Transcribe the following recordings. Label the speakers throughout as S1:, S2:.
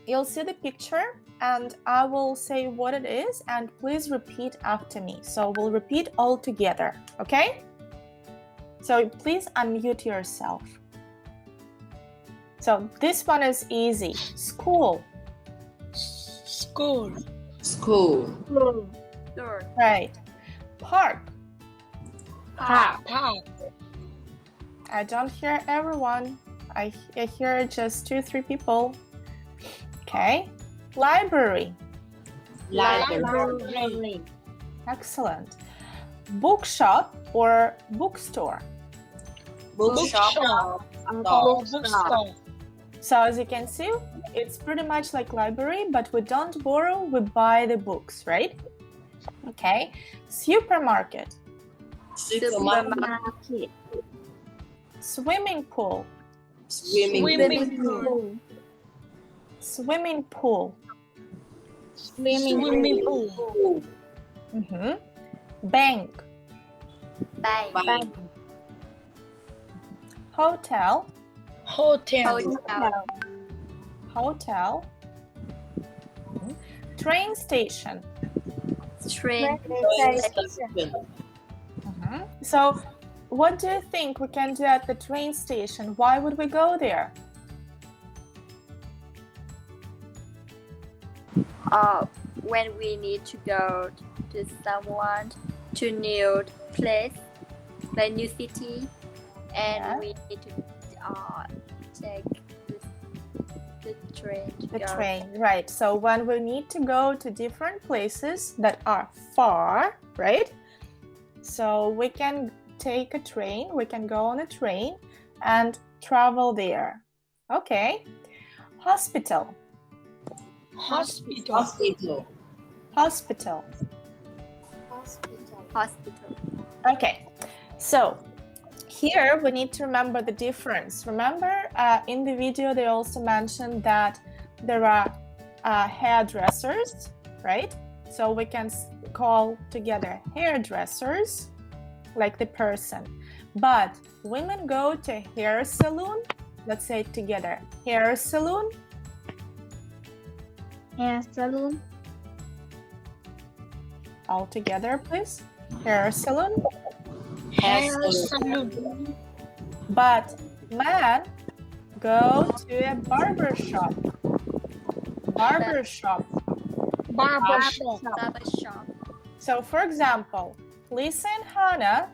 S1: you'll see the picture and I will say what it is, and please repeat after me. So we'll repeat all together, okay? So please unmute yourself. So this one is easy. School.
S2: School.
S3: School.
S2: School.
S1: Right. Park.
S2: Park. Park.
S1: I don't hear everyone. I hear just 2-3 people. Okay. Library.
S2: Library.
S1: Excellent. Bookshop or bookstore.
S3: Bookshop.
S2: Bookstore.
S1: So as you can see, it's pretty much like library, but we don't borrow, we buy the books, right? Okay. Supermarket.
S3: Supermarket.
S1: Swimming pool.
S3: Swimming
S2: pool.
S1: Swimming pool.
S2: Swimming pool.
S1: Bank.
S3: Bank.
S1: Hotel.
S2: Hotel.
S1: Hotel. Train station.
S3: Train.
S1: So what do you think we can do at the train station? Why would we go there?
S4: When we need to go to someone to new place, like new city, and we need to take the train to
S1: The
S4: go.
S1: train, right. So when we need to go to different places that are far, right? So we can take a train, we can go on a train and travel there. Okay. Hospital.
S2: Hospital.
S3: Hospital.
S1: Hospital.
S4: Hospital.
S1: Okay. So here we need to remember the difference. Remember in the video they also mentioned that there are hairdressers, right? So we can call together hairdressers, like the person. But women go to hair salon. Let's say it together. Hair salon.
S5: Hair salon.
S1: All together, please. Hair salon.
S2: Hair salon.
S1: But men go to a barber shop. Barber shop.
S2: Barber shop.
S4: Barber shop.
S1: So for example, Lisa and Hannah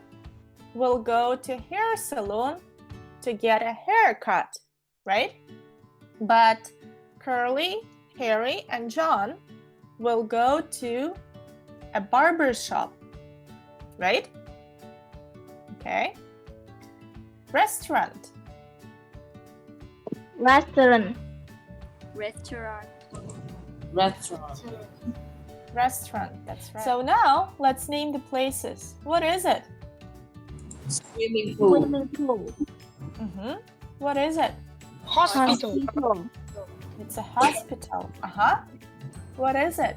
S1: will go to hair salon to get a haircut, right? But Curly, Harry, and John will go to a barber shop, right? Okay. Restaurant.
S5: Restaurant.
S4: Restaurant.
S3: Restaurant.
S1: Restaurant, that's right. So now let's name the places. What is it?
S3: Swimming pool.
S5: Swimming pool.
S1: What is it?
S2: Hospital.
S1: It's a hospital. What is it?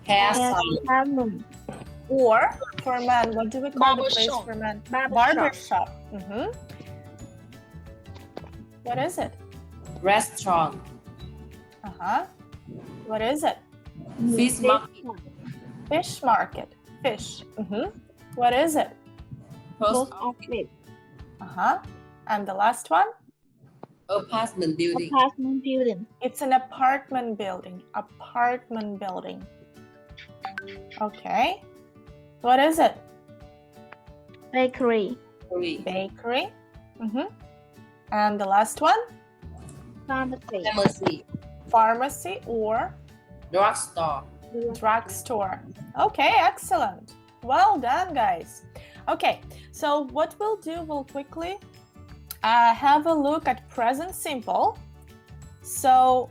S3: Hair
S5: Hair
S3: salon.
S5: salon.
S1: Or for men, what do we call
S2: Barber
S1: the place
S2: shop.
S1: for men?
S5: Barber
S1: shop. What is it?
S3: Restaurant.
S1: What is it?
S3: Fish market.
S1: Fish market. Fish. What is it?
S3: Post
S5: office.
S1: And the last one?
S3: apartment building.
S5: Apartment building.
S1: It's an apartment building. Apartment building. Okay. What is it?
S5: Bakery.
S1: Bakery. And the last one?
S5: Pharmacy.
S3: Pharmacy.
S1: Pharmacy or
S3: Drugstore.
S1: drugstore. Okay, excellent. Well done, guys. Okay, so what we'll do, we'll quickly have a look at present simple. So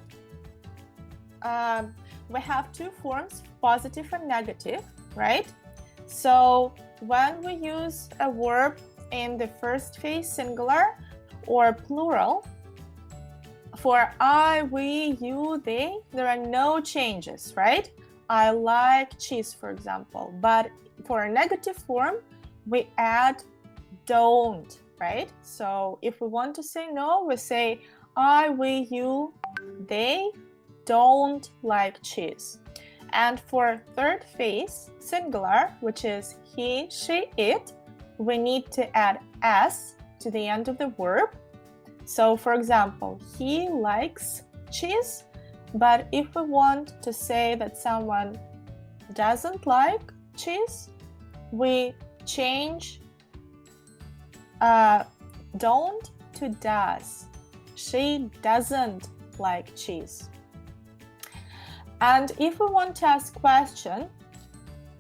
S1: we have two forms, positive and negative, right? So when we use a verb in the first phase singular or plural, for I, we, you, they, there are no changes, right? I like cheese, for example. But for a negative form, we add don't, right? So if we want to say no, we say I, we, you They don't like cheese. And for third phase, singular, which is he, she, it, we need to add s to the end of the verb. So for example, he likes cheese, but if we want to say that someone doesn't like cheese, we change don't to does. She doesn't like cheese. And if we want to ask question,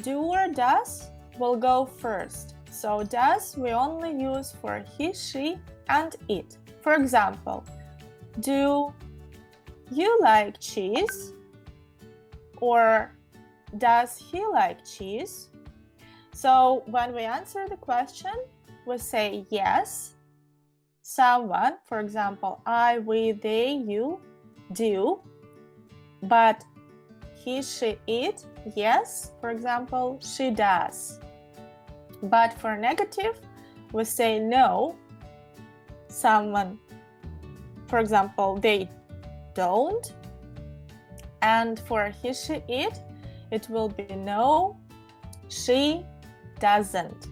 S1: do or does will go first. So does we only use for he, she, and it. For example, do you like cheese? Or does he like cheese? So when we answer the question, we say yes. Someone, for example, I, we, they, you, do. But he, she, it, yes. For example, she does. But for negative, we say no. Someone, for example, they don't. And for he, she, it will be no, she doesn't,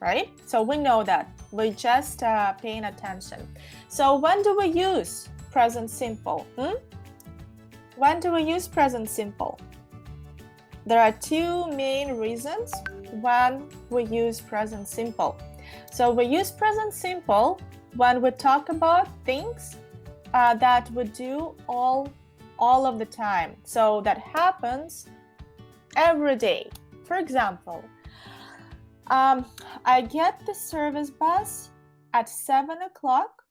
S1: right? So we know that. We're just paying attention. So when do we use present simple? When do we use present simple? There are two main reasons when we use present simple. So we use present simple when we talk about things that we do all of the time. So that happens every day. For example, I get the service bus at 7 o'clock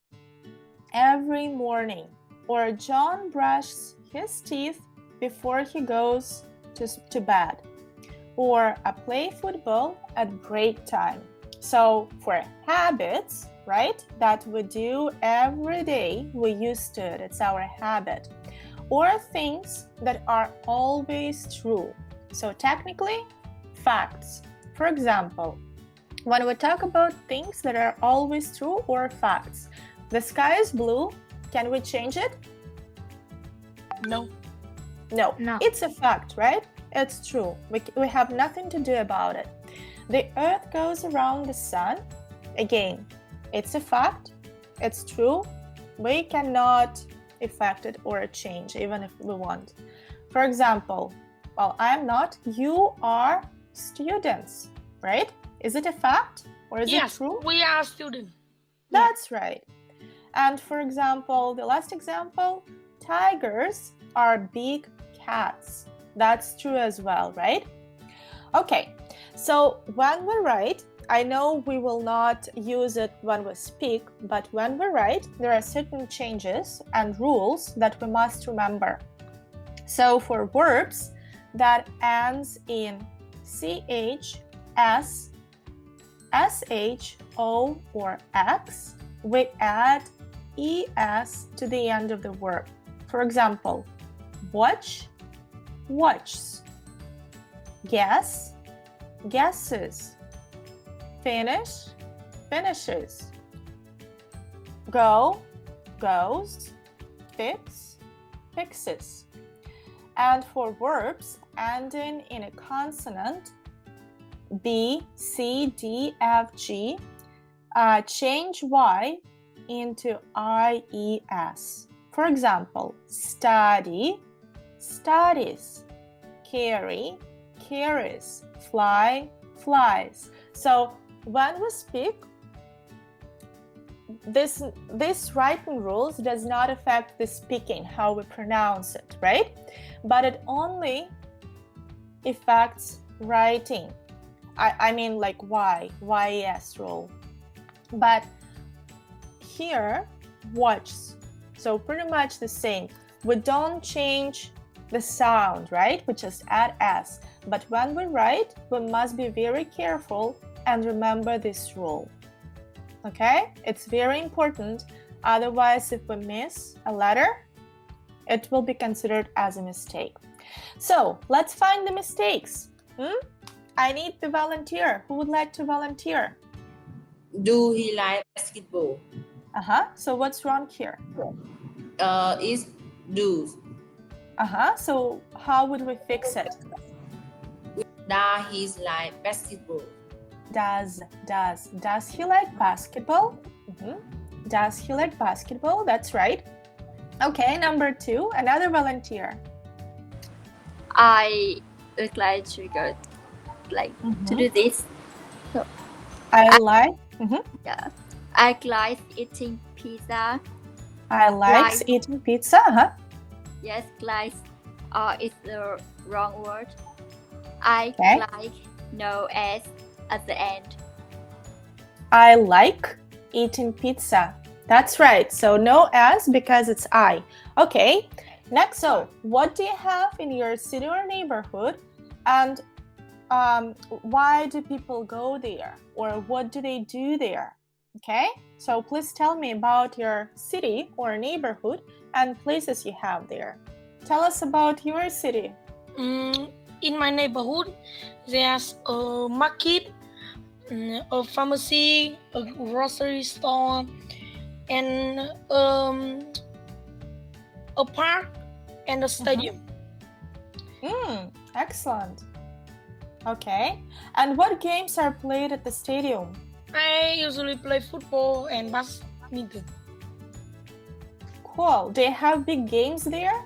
S1: every morning. Or John brushes his teeth before he goes to bed. Or I play football at break time. So for habits, right, that we do every day, we used to it. It's our habit. Or things that are always true. So technically, facts. For example, when we talk about things that are always true or facts, the sky is blue, can we change it?
S2: No.
S1: No.
S5: No.
S1: It's a fact, right? It's true. We have nothing to do about it. The earth goes around the sun. Again, it's a fact. It's true. We cannot affect it or change, even if we want. For example, well, I'm not, you are students, right? Is it a fact or is it true?
S2: Yes, we are students.
S1: That's right. And for example, the last example, tigers are big cats. That's true as well, right? Okay, so when we write, I know we will not use it when we speak, but when we write, there are certain changes and rules that we must remember. So for verbs that ends in CH, S, SH, O, or X, we add ES to the end of the verb. For example, watch, watches, guess, guesses, finish, finishes, go, goes, fix, fixes. And for verbs ending in a consonant, B, C, D, F, G, change Y into IES. For example, study, studies, carry, carries, fly, flies. So when we speak, this writing rules does not affect the speaking, how we pronounce it, right? But it only affects writing. I mean like YES rule. But here, watches. So pretty much the same. We don't change the sound, right? We just add S. But when we write, we must be very careful and remember this rule. Okay? It's very important. Otherwise, if we miss a letter, it will be considered as a mistake. So let's find the mistakes. I need the volunteer. Who would like to volunteer?
S3: Do he like basketball?
S1: So what's wrong here?
S3: Is Do.
S1: So how would we fix it?
S3: Does he like basketball?
S1: Does he like basketball? Does he like basketball? That's right. Okay, number 2, another volunteer.
S4: I would like to go to do this.
S1: I like
S4: I like eating pizza.
S1: I like eating pizza.
S4: Yes, like it's the wrong word. I
S1: Okay.
S4: like no S at the end.
S1: I like eating pizza. That's right. So no S because it's I. Okay. Next, so what do you have in your city or neighborhood, and why do people go there, or what do they do there? Okay. So please tell me about your city or neighborhood and places you have there. Tell us about your city.
S2: In my neighborhood, there's a market, a pharmacy, a grocery store, and a park and a stadium.
S1: Excellent. Okay. And what games are played at the stadium?
S2: I usually play football and badminton.
S1: Cool. Do you have big games there?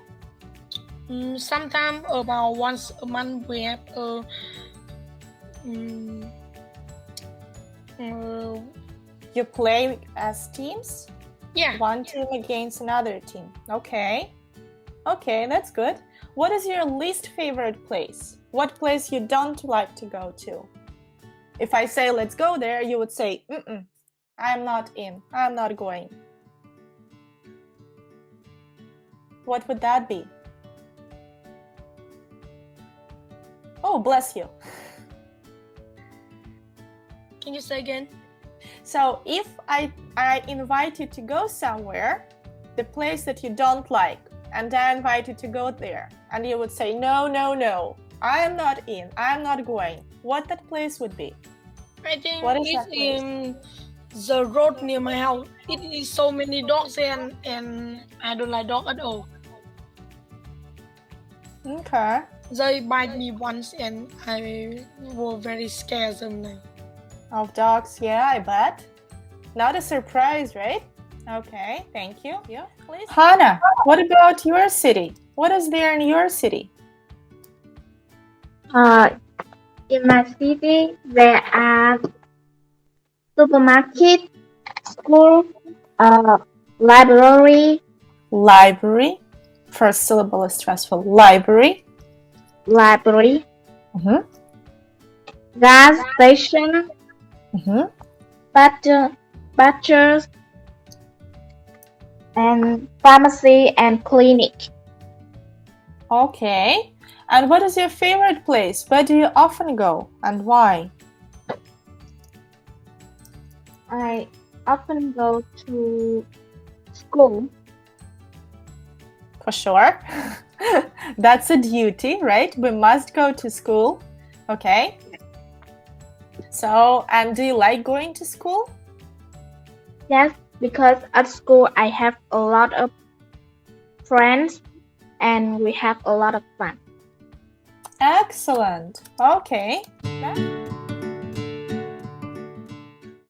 S2: Sometimes about once a month we have
S1: You play as teams?
S2: yeah.
S1: One team against another team. Okay. Okay, that's good. What is your least favorite place? What place you don't like to go to? If I say let's go there, you would say, I'm not in. I'm not going. What would that be? Oh, bless you.
S2: Can you say again?
S1: So if I invite you to go somewhere, the place that you don't like, and I invite you to go there, and you would say, no, I am not in, I'm not going, what that place would be?
S2: I think
S1: What is
S2: it's
S1: that place?
S2: in the road near my house. It is so many dogs and I don't like dog at all.
S1: Okay.
S2: They bite me once and I was very scared sometimes.
S1: Of dogs, yeah, I bet. Not a surprise, right? Okay, thank you. Yeah, please. Hannah, what about your city? What is there in your city?
S5: In my city, there are supermarket, school, library,
S1: Library. First syllable is stressful. Library.
S5: gas station, butchers, and pharmacy and clinic.
S1: Okay. And what is your favorite place? Where do you often go and why?
S5: I often go to school.
S1: For sure. That's a duty, right? We must go to school. Okay. So, and do you like going to school?
S5: Yes, because at school I have a lot of friends and we have a lot of fun.
S1: Excellent. Okay.